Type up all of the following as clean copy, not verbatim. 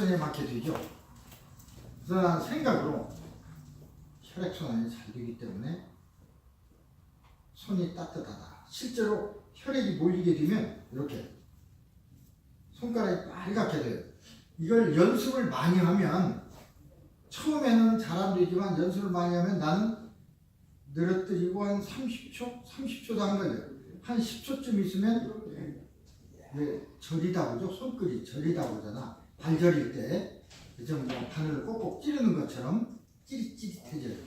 혈액순환에 맞게 되죠. 그래서 난 생각으로 혈액순환이 잘 되기 때문에 손이 따뜻하다. 실제로 혈액이 몰리게 되면 이렇게 손가락이 빨갛게 돼요. 이걸 연습을 많이 하면 처음에는 잘 안 되지만 연습을 많이 하면 나는 늘어뜨리고 한 30초도 안 걸려요. 한 10초쯤 있으면 절이다 보죠. 손끝이 절이다 보잖아. 발 절일 때 좀 바늘을 꼭꼭 찌르는 것처럼 찌릿찌릿해져요.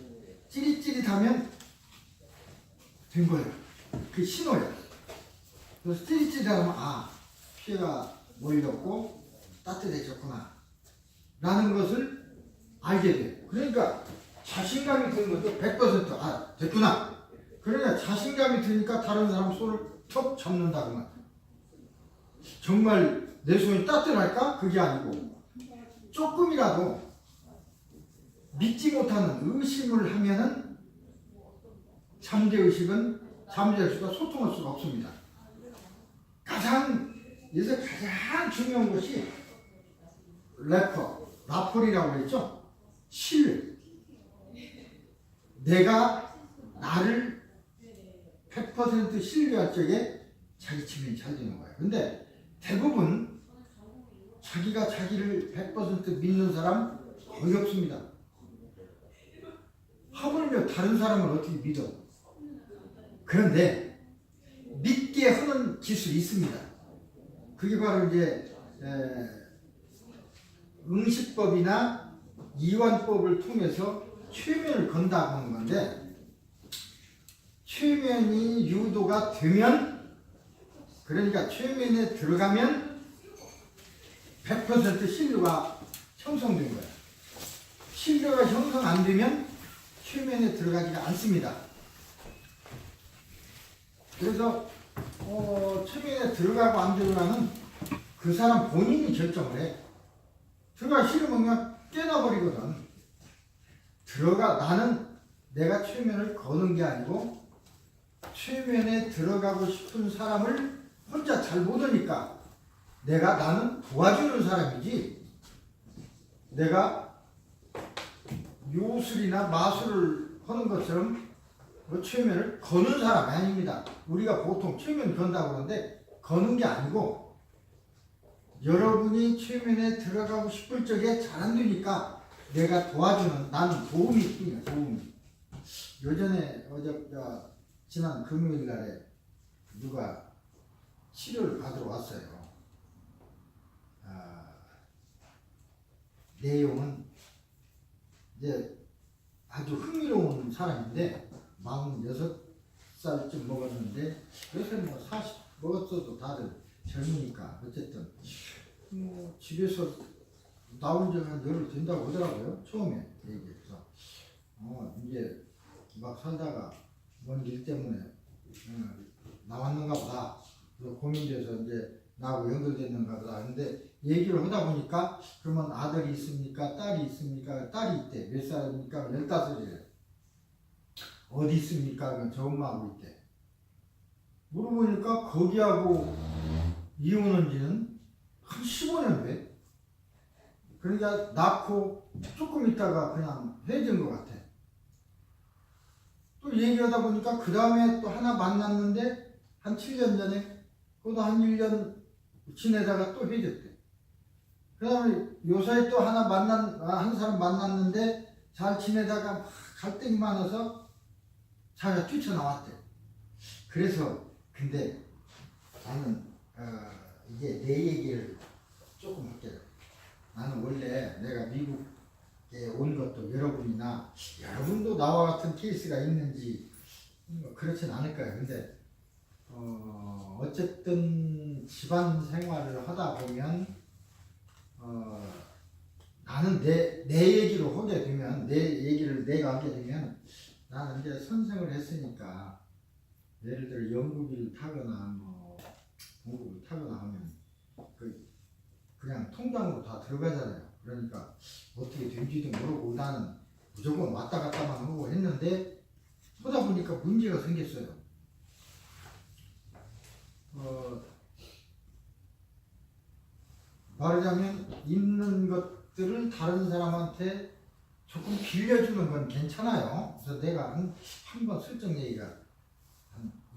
찌릿찌릿하면 된 거예요. 그 신호예요. 그래서 찌릿찌릿하면 피가 몰렸고 따뜻해졌구나 라는 것을 알게 돼요. 그러니까 자신감이 드는 거죠. 100% 됐구나. 그러니까 자신감이 드니까 다른 사람 손을 턱 잡는다 그 말. 정말 내 손이 따뜻할까? 그게 아니고 조금이라도 믿지 못하는 의심을 하면은 잠재의식은 소통할 수가 없습니다. 가장 중요한 것이 라폴이라고 했죠. 신뢰. 내가 나를 100% 신뢰할 적에 자기 치면이 잘 되는 거예요. 근데 대부분 자기가 자기를 100% 믿는 사람 거의 없습니다. 하물며 다른 사람을 어떻게 믿어? 그런데 믿게 하는 기술이 있습니다. 그게 바로 이제 응시법이나 이완법을 통해서 최면을 건다고 하는 건데, 최면이 유도가 되면, 그러니까 최면에 들어가면 100% 신뢰가 형성된 거예요. 신뢰가 형성 안 되면 최면에 들어가지가 않습니다. 그래서 최면에 들어가고 안 들어가는 그 사람 본인이 결정을 해. 들어가기 싫으면 그냥 깨놔버리거든. 나는 내가 최면을 거는 게 아니고 최면에 들어가고 싶은 사람을 혼자 잘 못 오니까 나는 도와주는 사람이지, 내가 요술이나 마술을 하는 것처럼 최면을 거는 사람이 아닙니다. 우리가 보통 최면 건다고 그러는데 거는 게 아니고, 여러분이 최면에 들어가고 싶을 적에 잘 안 되니까 내가 도와주는, 나는 도움이 뿐이야. 도움이. 예전에 지난 금요일 날에 누가 치료를 받으러 왔어요. 내용은 이제 아주 흥미로운 사람인데 46살쯤 먹었는데, 요새 40 먹었어도 다들 젊으니까 어쨌든 집에서 나온 지 한 열흘 된다고 하더라고요. 처음에 얘기해서 이제 막 살다가 뭔 일 때문에 나왔는가 보다, 고민돼서 이제 나하고 연결됐는가 보다. 근데 얘기를 하다 보니까, 그러면 아들이 있습니까? 딸이 있습니까? 딸이 있대. 몇 살입니까? 15이래. 어디 있습니까? 그럼 저 엄마하고 있대. 물어보니까 거기하고 이혼한 지는 한 15년 돼. 그러니까 낳고 조금 있다가 그냥 헤어진 것 같아. 또 얘기하다 보니까 그 다음에 또 하나 만났는데 한 7년 전에, 그것도 한 1년 지내다가 또 헤어졌대. 그 다음에 요사이 또 한 사람 만났는데 잘 지내다가 막 갈등이 많아서 자기가 뛰쳐나왔대. 그래서 근데 나는 이제 내 얘기를 조금 할게요. 나는 원래 내가 미국에 온 것도 여러분도 나와 같은 케이스가 있는지 그렇진 않을 거예요. 근데 어쨌든 집안 생활을 하다 보면 나는 내 얘기로 하게 되면, 내 얘기를 내가 하게 되면, 나는 이제 선생을 했으니까 예를 들어 연구비를 타거나 공급을 타거나 하면 그냥 통장으로 다 들어가잖아요. 그러니까 어떻게 된지도 모르고 나는 무조건 왔다 갔다만 하고 했는데, 하다 보니까 문제가 생겼어요. 말하자면 있는 것들을 다른 사람한테 조금 빌려주는 건 괜찮아요. 그래서 내가 한 번 슬쩍 얘기가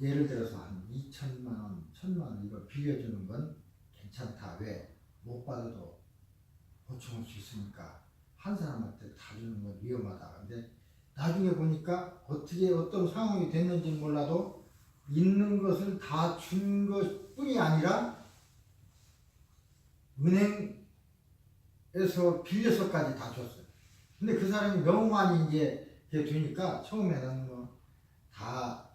예를 들어서 한 2천만 원, 1,000만 원 이거 빌려주는 건 괜찮다. 왜? 못 받아도 보충할 수 있으니까 한 사람한테 다 주는 건 위험하다. 근데 나중에 보니까 어떻게 어떤 상황이 됐는지 몰라도 있는 것을 다 준 것뿐이 아니라 은행에서 빌려서까지 다 줬어요. 근데 그 사람이 너무 많이 이제 되니까 처음에는 다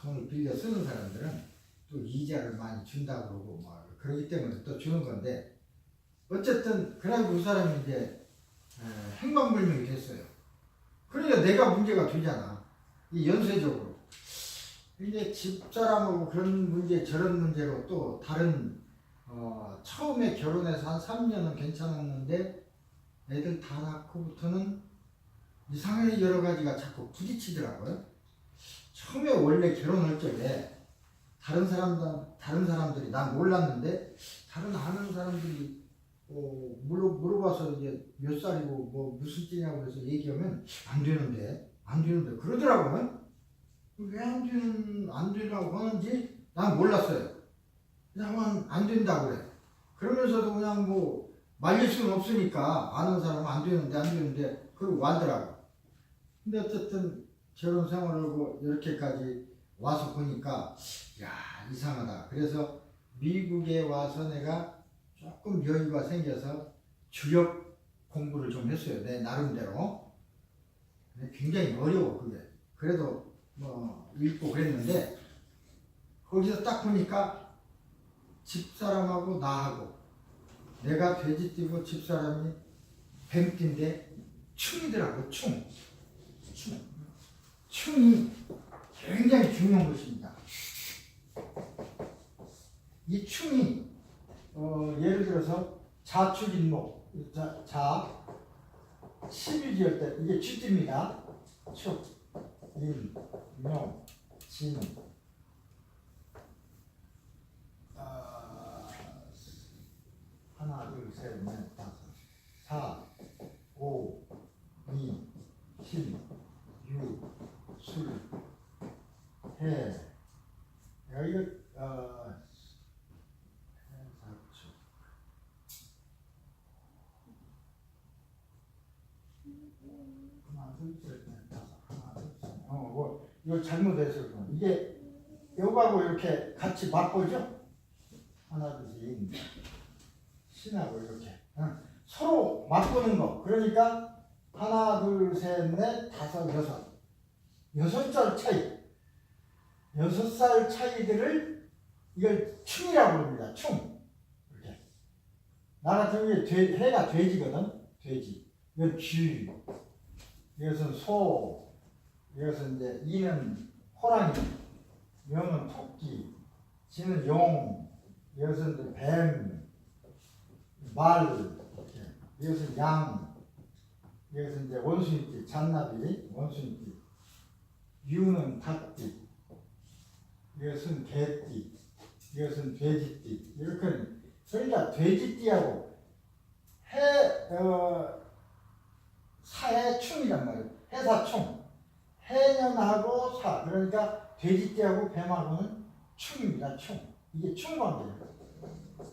돈을 빌려 쓰는 사람들은 또 이자를 많이 준다고 그러고 그러기 때문에 또 주는 건데 어쨌든 그래도 그 사람이 이제 행방불명이 됐어요. 그러니까 내가 문제가 되잖아. 이 연쇄적으로. 이제 집사람하고 그런 문제 저런 문제로 또 다른 처음에 결혼해서 한 3년은 괜찮았는데 애들 다 낳고부터는 이상하게 여러 가지가 자꾸 부딪히더라고요. 처음에 원래 결혼할 적에 다른 사람들이 난 몰랐는데 다른 아는 사람들이 물어봐서 이제 몇 살이고 뭐 무슨 띠냐고 해서 얘기하면 안 되는데 그러더라고요. 왜 안 되라고 하는지 난 몰랐어요. 그냥 안 된다고 그래. 그러면서도 그냥 뭐 말릴 수는 없으니까 아는 사람은 안 되는데 그러고 왔더라고. 근데 어쨌든 결혼 생활을 하고 이렇게까지 와서 보니까 야 이상하다. 그래서 미국에 와서 내가 조금 여유가 생겨서 주력 공부를 좀 했어요. 내 나름대로. 근데 굉장히 어려워 그게. 그래도 뭐 읽고 그랬는데 거기서 딱 보니까 집사람하고 나하고 내가 돼지띠고 집사람이 뱀띠인데 충이더라고. 충이 굉장히 중요한 것입니다. 이 충이 예를 들어서 자축인목 11지을 때 이게 쥐띠입니다. 축, 인, 명, 진 하나, 둘, 셋, 넷, 다섯, 4, 5, 2, 7, 6, 술, 해. 이거 해사축. 하나, 둘, 셋, 넷, 다섯, 하나, 둘, 셋. 이거 잘못했을 거야. 이게 요거하고 이렇게 같이 맛보죠? 하나, 둘, 셋, 신하고 이렇게 서로 맛보는 거. 그러니까 하나, 둘, 셋, 넷, 다섯, 여섯 살 차이. 6살 차이들을 이걸 충이라고 부릅니다. 충. 이렇게. 나 같은 경우에 해가 돼지거든. 돼지. 이건 쥐. 이것은 소. 이것은 이제 이는 호랑이. 명은 토끼. 지는 용. 이것은 이제 뱀. 말. 이렇게. 이것은 양. 이것은 이제 원숭이띠. 잔나비. 원숭이띠. 유는 닭띠. 이것은 개띠, 이것은 돼지띠. 이렇게 그러니까 돼지띠하고 사해충이란 말이에요. 해사충. 해년하고 사. 그러니까 돼지띠하고 뱀하고는 충입니다. 충. 이게 충관계예요.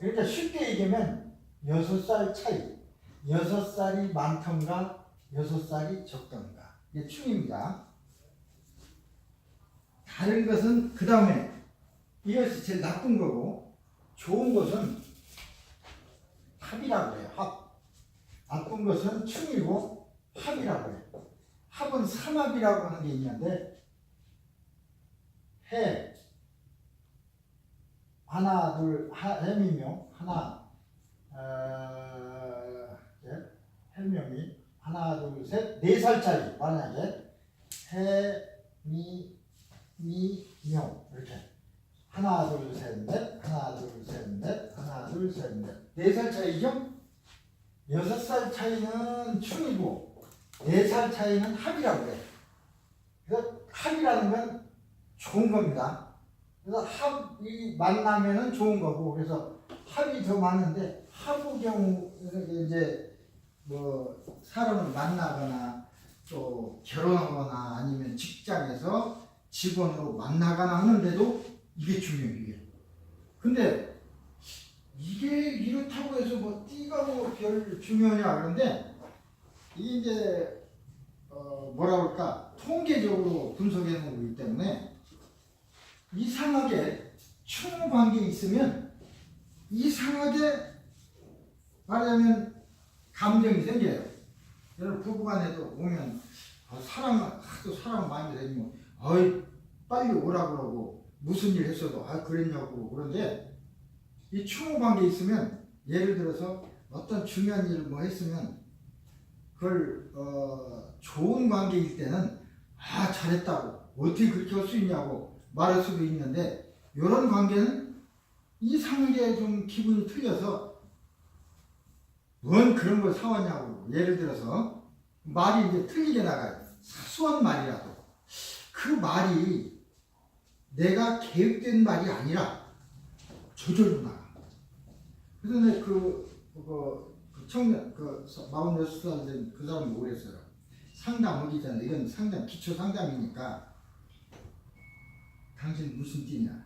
그러니까 쉽게 얘기하면 6살 차이. 6살이 많던가 6살이 적던가. 이게 충입니다. 다른 것은 그 다음에 이것이 제일 나쁜 거고 좋은 것은 합이라고 해요. 합. 나쁜 것은 충이고 합이라고 해요. 합은 삼합이라고 하는 게 있는데 해 하나 둘 해미명 하나 해명이 하나 둘 셋 4살 차이. 만약에 해미 명 이렇게 하나 둘 셋 넷 하나 둘 셋 넷 하나 둘 셋 넷 4살 차이죠? 6살 차이는 충이고 4살 차이는 합이라고 해요. 그래서 합이라는 건 좋은 겁니다. 그래서 합이 만나면은 좋은 거고 그래서 합이 더 많은데 합의 경우 이제 뭐 사람을 만나거나 또 결혼하거나 아니면 직장에서 직원으로 만나거나 하는데도 이게 중요해요. 이게. 근데 이게 이렇다고 해서 뭐 띠가 뭐 별 중요하냐 그런데 이게 이제 뭐라 그럴까 통계적으로 분석해 놓은 거기 때문에 이상하게 충 관계에 있으면 이상하게 말하자면 감정이 생겨요. 여러분 부부간에도 오면 하도 사랑 많이 되면 어이 빨리 오라 그러고 무슨 일 했어도 그랬냐고 그런데 이 충 관계에 있으면 예를 들어서 어떤 중요한 일을 뭐 했으면 그걸 좋은 관계일 때는 잘했다고 어떻게 그렇게 할 수 있냐고 말할 수도 있는데 이런 관계는 이상하게 좀 기분이 틀려서 뭔 그런 걸 사왔냐고 예를 들어서 말이 이제 틀리게 나가요. 사소한 말이라도 그 말이 내가 계획된 말이 아니라 저절로 나가. 그래서 그 청년 46살 된 그 사람이 뭐랬어요. 상담하기 전에 이건 상담 기초 상담이니까 당신 무슨 띠냐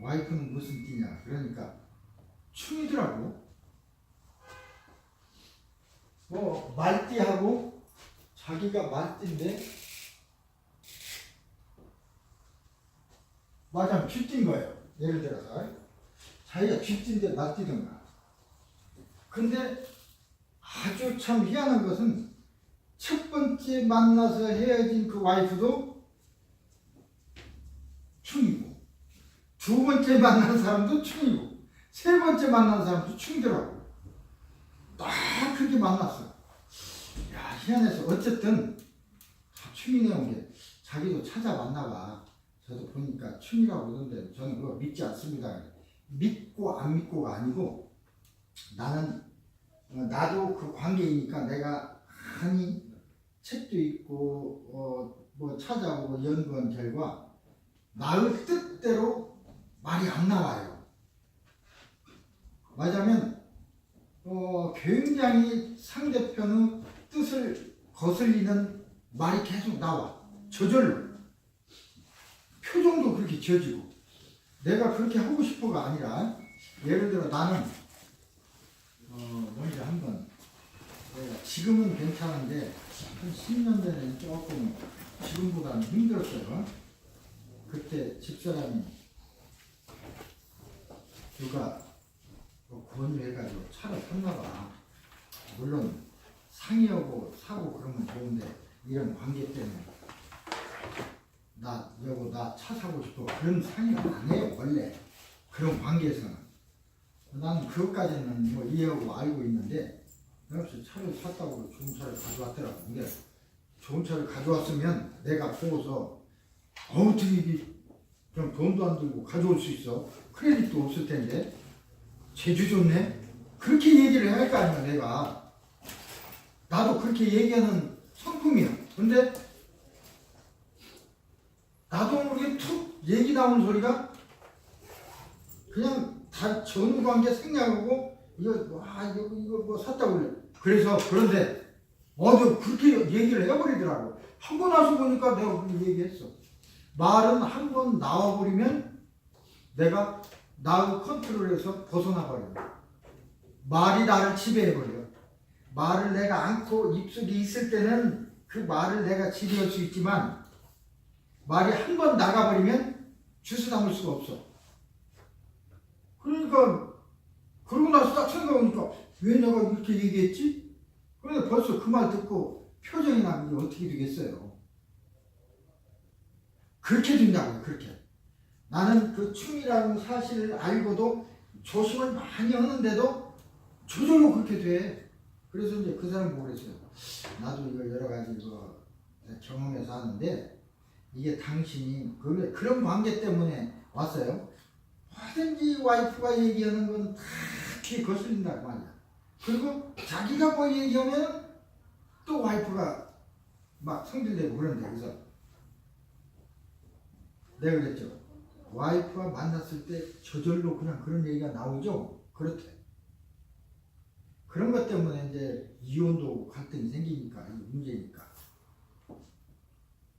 와이프는 무슨 띠냐 그러니까 충이더라고. 뭐 말띠하고 자기가 말띠인데 맞아 쥐띠인 거예요. 예를 들어서 자기가 쥐띠인데 말띠든가. 근데 아주 참 희한한 것은 첫 번째 만나서 헤어진 그 와이프도 충이고 두 번째 만난 사람도 충이고 세 번째 만난 사람도 충이더라고. 딱 그렇게 만났어. 야 희한해서 어쨌든 다 충이네 온 게 자기도 찾아 만나봐. 저도 보니까 충이라고 그러는데 저는 그거 믿지 않습니다. 믿고 안 믿고가 아니고 나는 나도 그 관계이니까 내가 많이 책도 읽고 뭐 찾아보고 연구한 결과 나의 뜻대로 말이 안 나와요. 맞으면 굉장히 상대편의 뜻을 거슬리는 말이 계속 나와. 저절로. 표정도 그렇게 지어지고. 내가 그렇게 하고 싶어가 아니라 예를 들어 나는 먼저 한번 지금은 괜찮은데 한 10년 전에는 조금 지금보다는 힘들었어요. 그때 집사람이 누가 권유해가지고 차를 탔나봐. 물론 상의하고 사고 그러면 좋은데 이런 관계 때문에 나 차 사고 싶어 그런 상의 안 해요 원래. 그런 관계에서는 나는 그것까지는 뭐 이해하고 알고 있는데 역시 차를 샀다고 좋은 차를 가져왔더라고. 근데 좋은 차를 가져왔으면 내가 보고서 어떻게 이게 그냥 돈도 안 들고 가져올 수 있어. 크레딧도 없을 텐데 제주 좋네. 그렇게 얘기를 해야 할 거 아니야 내가. 나도 그렇게 얘기하는 성품이야. 근데 나도 모르게 툭 얘기 나오는 소리가 그냥 다 전관계 생략하고 이거 뭐 샀다고 그래. 그래서 그런데 그렇게 얘기를 해버리더라고. 하고 나서 보니까 내가 그렇게 얘기했어. 말은 한 번 나와버리면 내가 나의 컨트롤에서 벗어나버려. 말이 나를 지배해버려. 말을 내가 안고 입속에 있을 때는 그 말을 내가 지배할 수 있지만 말이 한 번 나가버리면 주워 담을 수가 없어. 그러니까 그러고 나서 딱 생각해보니까 왜 내가 이렇게 얘기했지? 그런데 벌써 그 말 듣고 표정이 나면 어떻게 되겠어요? 그렇게 된다고요. 그렇게. 나는 그 충이라는 사실을 알고도 조심을 많이 하는데도 저절로 그렇게 돼. 그래서 이제 그 사람 보고 그랬어요. 나도 이거 여러 가지 경험해서 하는데 이게 당신이 그런 관계 때문에 왔어요. 뭐든지 와이프가 얘기하는 건 다 귀에 거슬린단 말이야. 그리고 자기가 뭐 얘기하면 또 와이프가 막 성질내고 그런데 그래서 내가 그랬죠. 와이프와 만났을 때 저절로 그냥 그런 얘기가 나오죠. 그렇대. 그런 것 때문에 이제 이혼도 갈등이 생기니까, 이 문제니까.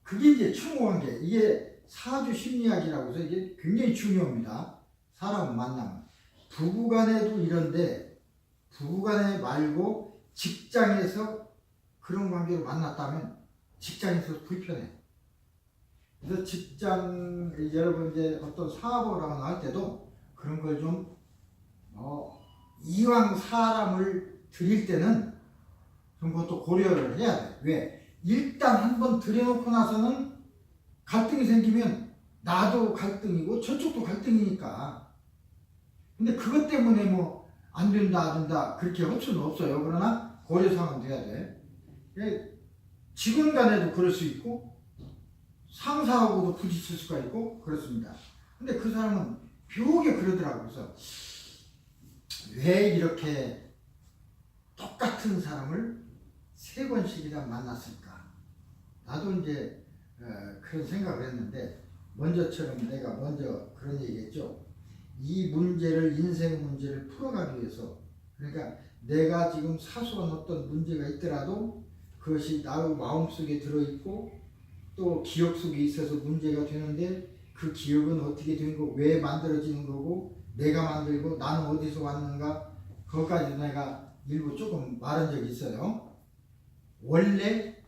그게 이제 추모관계. 이게 사주 심리학이라고 해서 이게 굉장히 중요합니다. 사람 만나면. 부부간에도 이런데, 부부간에 말고 직장에서 그런 관계로 만났다면 직장에서 불편해. 그래서 직장, 여러분 이제 어떤 사업을 하거나 할 때도 그런 걸 좀, 이왕 사람을 들일 때는 그런 것도 고려를 해야 돼. 왜? 일단 한번 들여놓고 나서는 갈등이 생기면 나도 갈등이고 저쪽도 갈등이니까. 근데 그것 때문에 뭐 안 된다, 안 된다, 그렇게 할 수는 없어요. 그러나 고려사항은 돼야 돼. 직원 간에도 그럴 수 있고, 상사하고도 부딪힐 수가 있고, 그렇습니다. 근데 그 사람은 묘하게 그러더라고요. 그래서 왜 이렇게 똑같은 사람을 3번씩이나 만났을까? 나도 이제 그런 생각을 했는데, 먼저처럼 내가 먼저 그런 얘기했죠. 이 문제를, 인생 문제를 풀어가기 위해서, 그러니까 내가 지금 사소한 어떤 문제가 있더라도 그것이 나의 마음속에 들어있고 또 기억 속에 있어서 문제가 되는데, 그 기억은 어떻게 된 거, 왜 만들어지는 거고, 내가 만들고 나는 어디서 왔는가, 그것까지 내가 일부 조금 말한 적이 있어요. 원래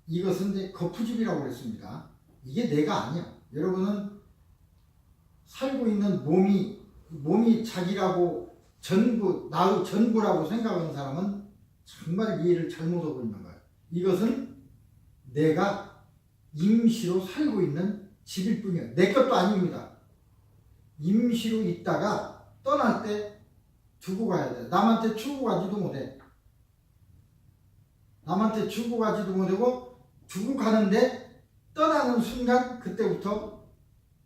이것은 이제 거푸집이라고 그랬습니다. 이게 내가 아니야. 여러분은 살고 있는 몸이 자기라고 전부, 나의 전부라고 생각하는 사람은 정말 이해를 잘못하고 있는 거예요. 이것은 내가 임시로 살고 있는 집일 뿐이에요. 내 것도 아닙니다. 임시로 있다가 떠날 때 두고 가야 돼. 남한테 주고 가지도 못해. 남한테 주고 가지도 못하고, 두고 가는데 떠나는 순간 그때부터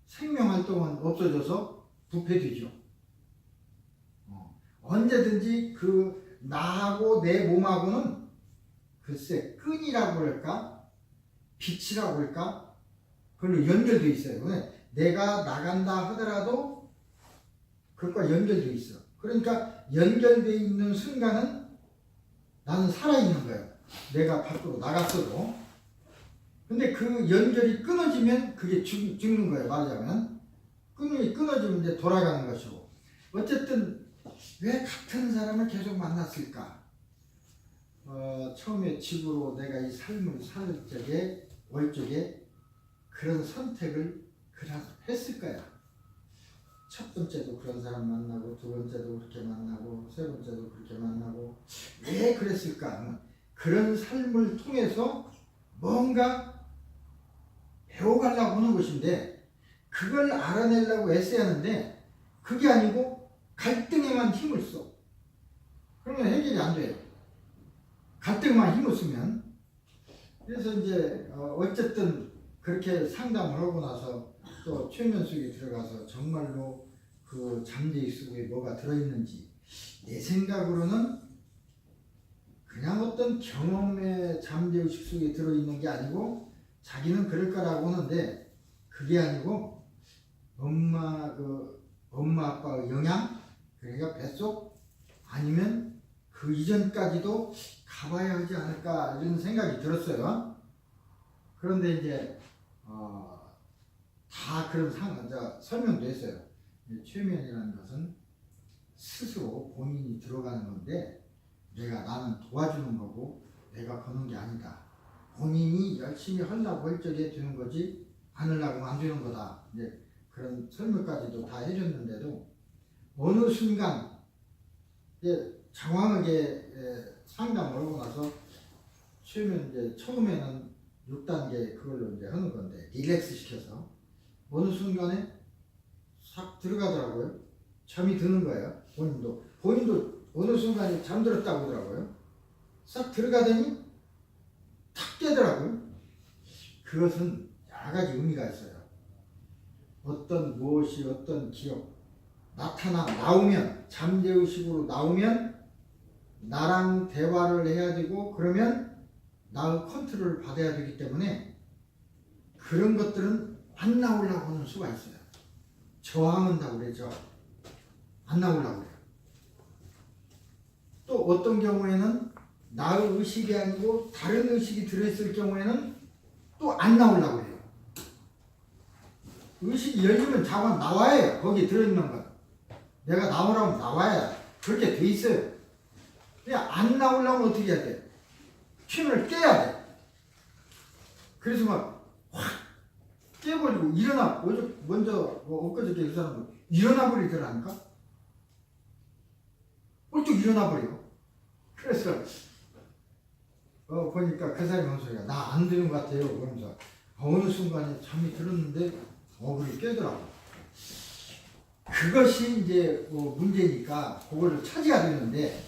생명활동은 없어져서 부패되죠. 언제든지 그 나하고 내 몸하고는 글쎄 끈이라고 할까, 빛이라고 할까, 그걸로 연결되어 있어요. 내가 나간다 하더라도 그것과 연결되어 있어. 그러니까 연결되어 있는 순간은 나는 살아있는 거예요. 내가 밖으로 나갔어도. 근데 그 연결이 끊어지면 그게 죽는 거예요. 말하자면 끈이 끊어지면 이제 돌아가는 것이고. 어쨌든 왜 같은 사람을 계속 만났을까? 처음에 집으로 내가 이 삶을 살 적에, 올 적에 그런 선택을 했을 거야. 첫 번째도 그런 사람 만나고, 두 번째도 그렇게 만나고, 세 번째도 그렇게 만나고. 왜 그랬을까? 그런 삶을 통해서 뭔가 배워가려고 하는 것인데, 그걸 알아내려고 애써야 하는데 그게 아니고 갈등에만 힘을 써. 그러면 해결이 안 돼요. 갈등에만 힘을 쓰면. 그래서 이제 어쨌든 그렇게 상담을 하고 나서 또 최면속에 들어가서 정말로 그 잠재의 속에 뭐가 들어있는지, 내 생각으로는 그냥 어떤 경험의 잠재의식 속에 들어있는 게 아니고, 자기는 그럴 거라고 하는데 그게 아니고 엄마 아빠의 영향, 그러니까 뱃속, 아니면 그 이전까지도 가봐야 하지 않을까, 이런 생각이 들었어요. 그런데 이제 다 그런 설명도 했어요. 최면이라는 것은 스스로 본인이 들어가는 건데, 나는 도와주는 거고 내가 거는 게 아니다. 본인이 열심히 하려고 할 적에 되는 거지, 안 하려고 안 되는 거다. 이제 그런 설명까지도 다 해줬는데도 어느 순간 이제 장황하게 상담을 하고 나서 최면 이제 처음에는 6단계 그걸로 이제 하는 건데, 릴렉스 시켜서 어느 순간에 싹 들어가더라고요. 잠이 드는 거예요. 본인도 어느 순간에 잠들었다고 하더라고요. 싹 들어가더니 탁 깨더라고요. 그것은 여러 가지 의미가 있어요. 어떤 무엇이, 어떤 기억 나오면, 잠재의식으로 나오면 나랑 대화를 해야 되고, 그러면 나의 컨트롤을 받아야 되기 때문에 그런 것들은 안 나오려고 하는 수가 있어요. 저항한다고 그러죠. 안 나오려고 그래요. 또 어떤 경우에는 나의 의식이 아니고 다른 의식이 들어있을 경우에는 또 안 나오려고 해요. 의식이 열리면 자관 나와야 해요. 거기 들어있는 건. 내가 나오라면 나와야 그렇게 돼 있어요. 그냥 안 나오려면 어떻게 해야 돼? 힘을 깨야 돼. 그래서 막 확 깨버리고 일어나. 먼저 엊그저께 그 사람은 일어나 버리더라니까. 꼴뚝 일어나 버려. 그래서 보니까 그 사람이 하는 소리가 나 안 되는 것 같아요. 그러면서 어느 순간에 잠이 들었는데 그게 깨더라고. 그것이 이제 문제니까 그거를 찾아야 되는데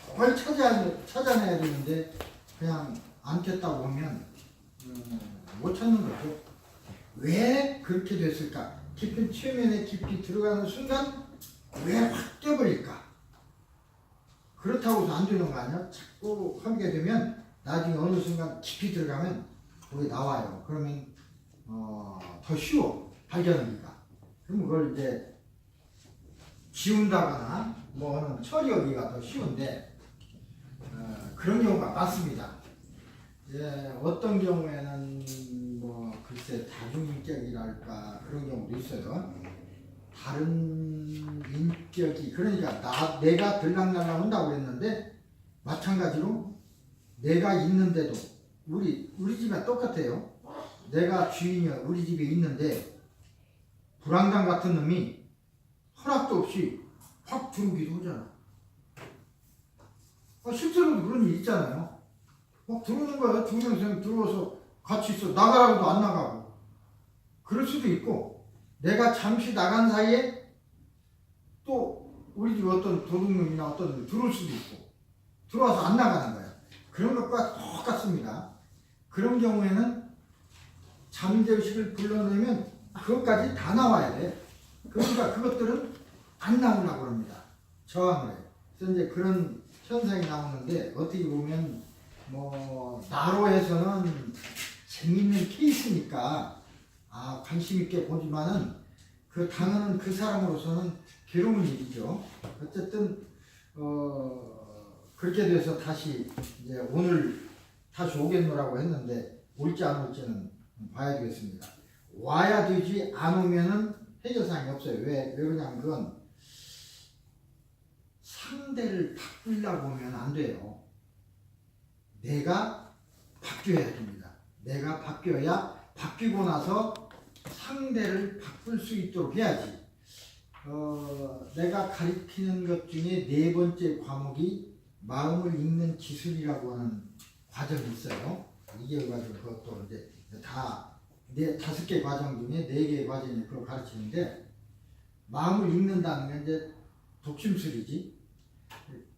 그걸 찾아내야 되는데 그냥 안 깼다고 하면 못 찾는 거죠. 왜 그렇게 됐을까? 깊은 최면에 깊이 들어가는 순간 왜 확 깨버릴까? 그렇다고 해서 안 되는 거 아니야? 자꾸 하게 되면 나중에 어느 순간 깊이 들어가면 거기 나와요. 그러면 더 쉬워 발견하기가. 그럼 그걸 이제 지운다거나 하는 처리하기가 더 쉬운데 그런 경우가 많습니다. 어떤 경우에는 글쎄 다중인격이랄까 그런 경우도 있어요. 다른 인격이 그러니까 내가 들락날락 한다고 했는데 마찬가지로 내가 있는데도 우리 집이랑 똑같아요. 내가 주인이야 우리 집에 있는데 불황당 같은 놈이 허락도 없이 확 들어오기도 하잖아. 실제로도 그런 일 있잖아요. 막 들어오는 거야. 두 명씩 들어와서 같이 있어. 나가라고도 안 나가고. 그럴 수도 있고 내가 잠시 나간 사이에 또 우리 집 어떤 도둑놈이나 어떤 놈이 들어올 수도 있고 들어와서 안 나가는 거야. 그런 것과 똑같습니다. 그런 경우에는 잠재의식을 불러내면 그것까지 다 나와야 돼. 그러니까 그것들은 안 나오려고 합니다. 저항을 해요. 그래서 이제 그런 현상이 나오는데 어떻게 보면 나로 해서는 재밌는 케이스니까 관심 있게 보지만은 그 당하는 그 사람으로서는 괴로운 일이죠. 어쨌든 그렇게 돼서 다시 이제 오늘 다시 오겠노라고 했는데 올지 안 올지는 봐야 되겠습니다. 와야 되지 안 오면은 해결사항이 없어요. 왜 그러냐면 그건 상대를 바꾸려고 하면 안 돼요. 내가 바뀌어야 됩니다. 내가 바뀌어야 바뀌고 나서 상대를 바꿀 수 있도록 해야지. 내가 가르치는 것 중에 네 번째 과목이 마음을 읽는 기술이라고 하는 과정이 있어요. 이게 가지고 그것도 이제 다섯 개 과정 중에 네 개의 과정이 그걸 가르치는데 마음을 읽는다는 게 이제 독심술이지.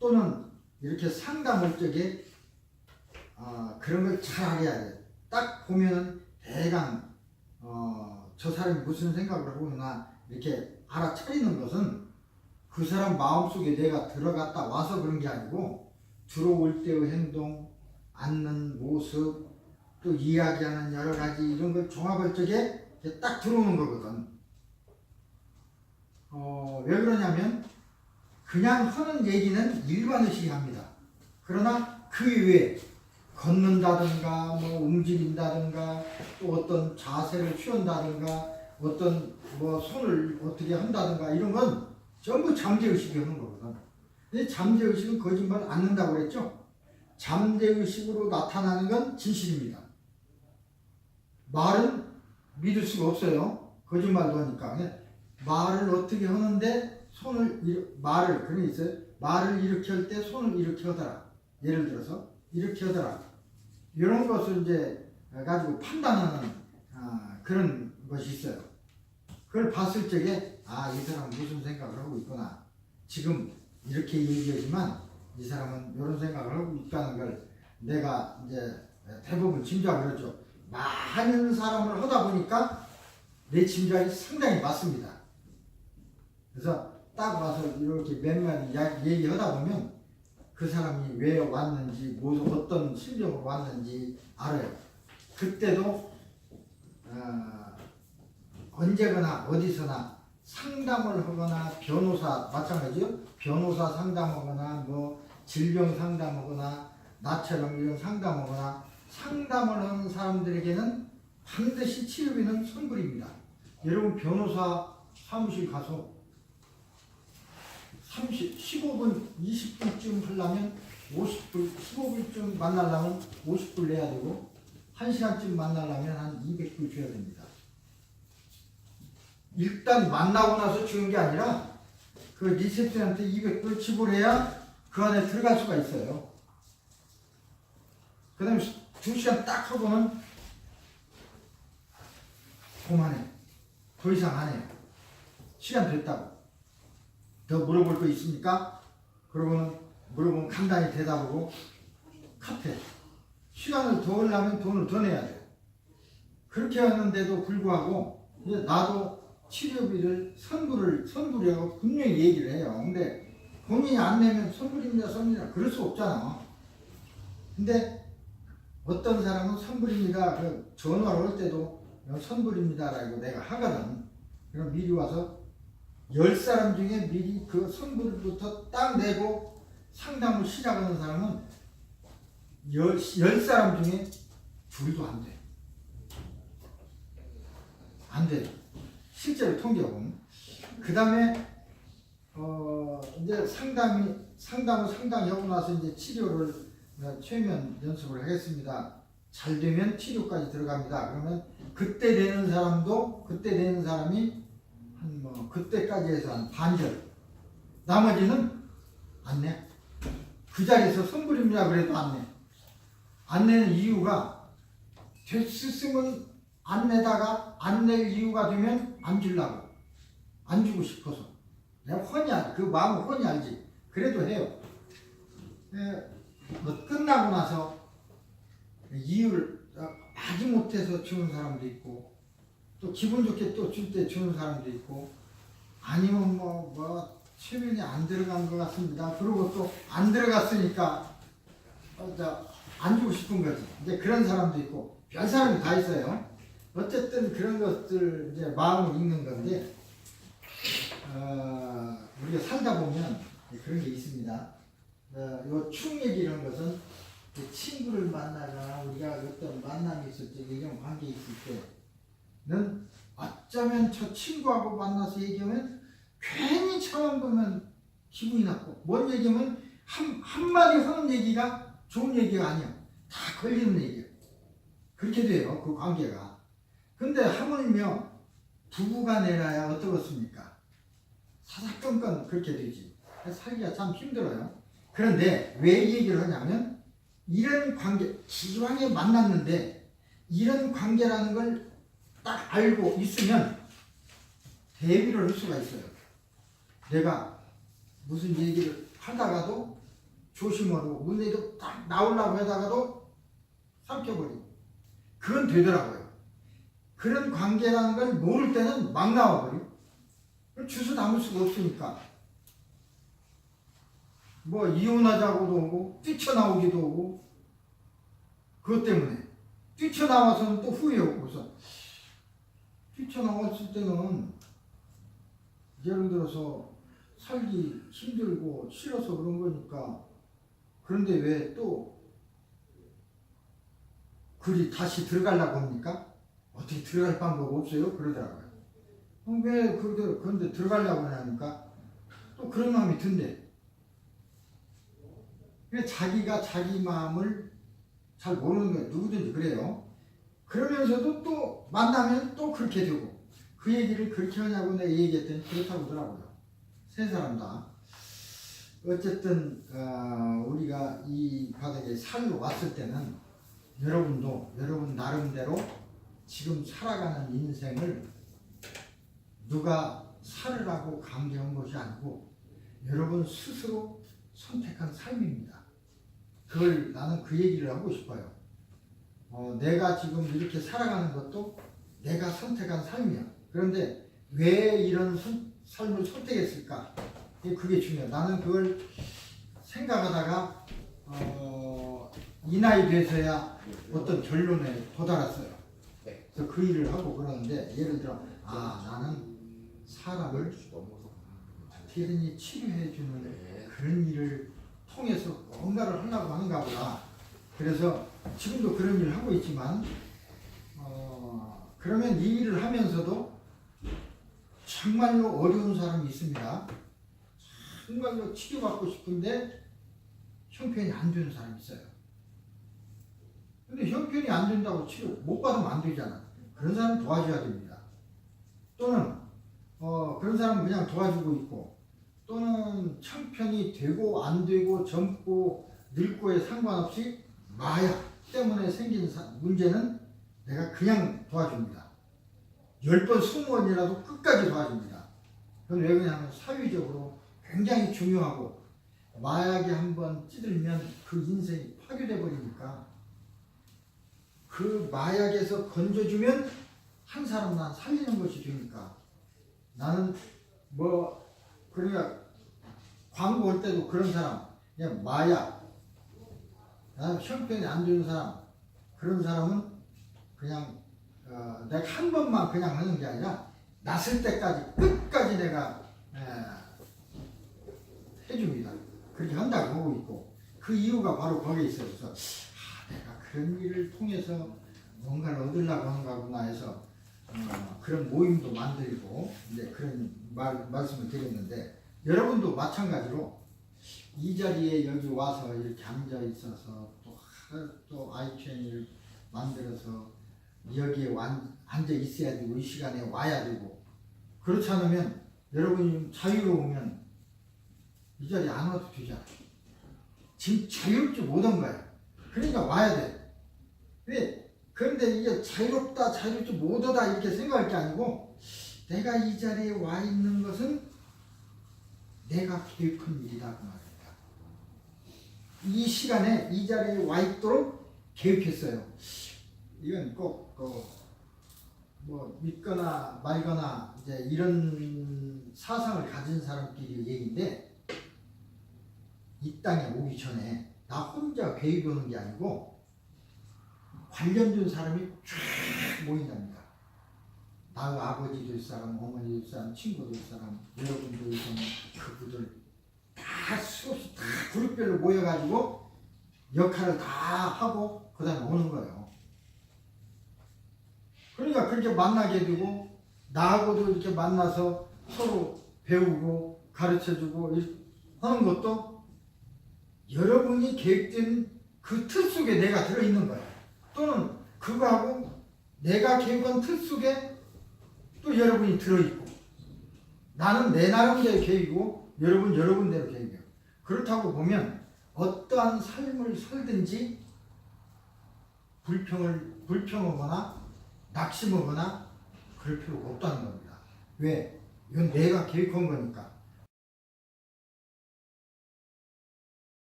또는 이렇게 상담할 적에 그런 걸 잘 알아야 돼. 딱 보면은 대강 저 사람이 무슨 생각을 하고 있나 이렇게 알아차리는 것은 그 사람 마음속에 내가 들어갔다 와서 그런 게 아니고 들어올 때의 행동, 앉는 모습, 또 이야기하는 여러 가지 이런 걸 종합할 적에 딱 들어오는 거거든. 왜 그러냐면 그냥 하는 얘기는 일관의식이 합니다. 그러나 그 이외에 걷는다든가 움직인다든가 또 어떤 자세를 취한다든가 어떤 손을 어떻게 한다든가 이런 건 전부 잠재의식이 하는 거거든. 근데 잠재의식은 거짓말 안 한다고 그랬죠? 잠재의식으로 나타나는 건 진실입니다. 말은 믿을 수가 없어요. 거짓말도 하니까. 말을 어떻게 하는데 그런 게 있어요. 말을 이렇게 할 때 손을 이렇게 하더라. 예를 들어서 이렇게 하더라. 이런 것을 이제 가지고 판단하는 그런 것이 있어요. 그걸 봤을 적에 이 사람은 무슨 생각을 하고 있구나. 지금 이렇게 얘기하지만 이 사람은 이런 생각을 하고 있다는 걸 내가 이제 대부분 짐작을 하죠. 많은 사람을 하다 보니까 내 짐작이 상당히 맞습니다. 그래서 딱 와서 이렇게 몇 마디 얘기하다 보면 그 사람이 왜 왔는지, 어떤 심정으로 왔는지 알아요. 그때도 언제거나 어디서나 상담을 하거나 변호사 마찬가지요. 변호사 상담하거나 뭐 질병 상담하거나 나처럼 이런 상담하거나 상담을 하는 사람들에게는 반드시 치료비는 선불입니다. 여러분 변호사 사무실 가서 15분, 20분쯤 하려면 50불, 15분쯤 만나려면 50불 내야 되고 1시간쯤 만나려면 한 200불 줘야 됩니다. 일단 만나고 나서 주는 게 아니라 그 리셉션한테 200불 지불해야 그 안에 들어갈 수가 있어요. 그 다음에 2시간 딱 하고는 그만해. 더 이상 안 해요. 시간 됐다고. 더 물어볼 거 있습니까? 그러고는 물어보면 간단히 대답하고 카페. 시간을 더 하려면 돈을 더 내야 돼요. 그렇게 하는데도 불구하고 이제 나도 치료비를 선불이라고 분명히 얘기를 해요. 근데 본인이 안 내면 선불입니다, 선불이다. 그럴 수 없잖아. 근데 어떤 사람은 선불입니다. 그 전화를 할 때도 선불입니다라고 내가 하거든. 그럼 미리 와서 10사람 중에 미리 그 선불부터 딱 내고 상담을 시작하는 사람은 10사람 중에 둘도 안 돼. 안 돼. 실제로 통계하고는. 그 다음에 이제 상담을 상당히 하고 나서 이제 치료를 최면 연습을 하겠습니다. 잘 되면 치료까지 들어갑니다. 그러면 그때 되는 사람이 한 뭐 그때까지 해서 한 반절. 나머지는 안 내. 그 자리에서 선불입니다 그래도 안 내. 안 내는 이유가 됐으면 안 내다가 안 낼 이유가 되면 안 주려고. 안 주고 싶어서. 내가 훤히 알지. 그 마음을 훤히 알지. 그래도 해요. 뭐 끝나고 나서 이유를 마지못해서 주는 사람도 있고 또 기분 좋게 또 줄 때 주는 사람도 있고 아니면 뭐 최면이 안 들어간 것 같습니다. 그리고 또 안 들어갔으니까 안 주고 싶은 거지. 이제 그런 사람도 있고 별 사람이 다 있어요. 어쨌든 그런 것들 이제 마음을 읽는 건데 우리가 살다 보면 그런 게 있습니다. 요 충 얘기라는 것은 친구를 만나거나 우리가 어떤 만남이 있을 때 이런 관계 있을 때는 어쩌면 저 친구하고 만나서 얘기하면 괜히 처음 보면 기분이 나쁘고 뭔 얘기하면 한마디 하는 얘기가 좋은 얘기가 아니야. 다 걸리는 얘기야. 그렇게 돼요. 그 관계가. 근데 하물며 부부가 내라야 어떻겠습니까? 사사건건 그렇게 되지. 살기가 참 힘들어요. 그런데 왜 이 얘기를 하냐면 이런 관계, 기왕에 만났는데 이런 관계라는 걸 딱 알고 있으면 대비를 할 수가 있어요. 내가 무슨 얘기를 하다가도 조심하고 무슨 얘기가 딱 나오려고 하다가도 삼켜버리고 그건 되더라고요. 그런 관계라는 걸 모를 때는 막 나와버려. 주워 담을 수가 없으니까 뭐 이혼하자고도 오고 뛰쳐나오기도 오고 그것 때문에 뛰쳐나와서는 또 후회하고 그래서 뛰쳐나왔을 때는 예를 들어서 살기 힘들고 싫어서 그런 거니까 그런데 왜 또 그리 다시 들어가려고 합니까? 어떻게 들어갈 방법 없어요? 그러더라고요. 왜 그런데 들어가려고 하니까 또 그런 마음이 든대. 자기가 자기 마음을 잘 모르는 거예요. 누구든지 그래요. 그러면서도 또 만나면 또 그렇게 되고 그 얘기를 그렇게 하냐고 내가 얘기했더니 그렇다고 하더라고요. 세 사람 다. 어쨌든 우리가 이 바닥에 살러 왔을 때는 여러분도 여러분 나름대로 지금 살아가는 인생을 누가 살으라고 강요한 것이 아니고 여러분 스스로 선택한 삶입니다. 그걸 나는 그 얘기를 하고 싶어요. 내가 지금 이렇게 살아가는 것도 내가 선택한 삶이야. 그런데 왜 이런 삶을 선택했을까? 그게 중요해. 나는 그걸 생각하다가 이 나이 돼서야 어떤 결론에 도달했어요. 그래서 그 일을 하고 그러는데 예를 들어 나는 사람을 넘어서 대단히 치료해주는 네. 그런 일을 통해서 뭔가를 하려고 하는가 보다. 그래서 지금도 그런 일을 하고 있지만 그러면 이 일을 하면서도 정말로 어려운 사람이 있습니다. 정말로 치료받고 싶은데 형편이 안 되는 사람이 있어요. 근데 형편이 안 된다고 치료 못 받으면 안 되잖아. 그런 사람 도와줘야 됩니다. 또는 그런 사람은 그냥 도와주고 있고, 또는 형편이 되고 안 되고 젊고 늙고에 상관없이 마약 때문에 생긴 문제는 내가 그냥 도와줍니다. 10번 20번이라도 끝까지 도와줍니다. 그건 왜 그러냐면 사회적으로 굉장히 중요하고, 마약에 한번 찌들면 그 인생이 파괴돼 버리니까 그 마약에서 건져주면 한 사람만 살리는 것이 되니까, 나는 그러니까 광고 할 때도 그런 사람, 그냥 마약, 형편이 안 되는 사람, 그런 사람은 그냥 내가 한 번만 그냥 하는 게 아니라 났을 때까지 끝까지 내가 해줍니다. 그렇게 한다고 하고 있고, 그 이유가 바로 거기에 있어요. 그래서 내가 그런 일을 통해서 뭔가를 얻으려고 하는 거구나 해서 그런 모임도 만들고 이제 그런 말씀을 드렸는데, 여러분도 마찬가지로 이 자리에 여기 와서 이렇게 앉아 있어서 또 아이체인을 만들어서 여기에 앉아 있어야 되고, 이 시간에 와야 되고, 그렇지 않으면 여러분이 자유로우면 이 자리에 안 와도 되잖아. 지금 자유롭지 못한 거야. 그러니까 와야 돼. 그런데 이게 자유롭지 못하다 이렇게 생각할 게 아니고, 내가 이 자리에 와 있는 것은 내가 계획한 일이다 그 말입니다. 이 시간에 이 자리에 와 있도록 계획했어요. 이건 꼭 믿거나 말거나 이제 이런 사상을 가진 사람끼리 얘기인데, 이 땅에 오기 전에 나 혼자 계획 오는 게 아니고 관련된 사람이 쫙 모인답니다. 나의 아버지 될 사람, 어머니 될 사람, 친구 될 사람, 여러분들 그분들 다 수없이 다 그룹별로 모여가지고 역할을 다 하고 그 다음에 오는 거예요. 그러니까 그렇게 만나게 되고, 나하고도 이렇게 만나서 서로 배우고 가르쳐주고 하는 것도 여러분이 계획된 그 틀 속에 내가 들어있는 거예요. 또는 그거하고 내가 계획한 틀 속에 또 여러분이 들어있고, 나는 내 나름대로 계획이고 여러분 여러분대로 계획이에요. 그렇다고 보면 어떠한 삶을 살든지 불평하거나 낙심하거나 그럴 필요가 없다는 겁니다. 왜? 이건 내가 계획한 거니까.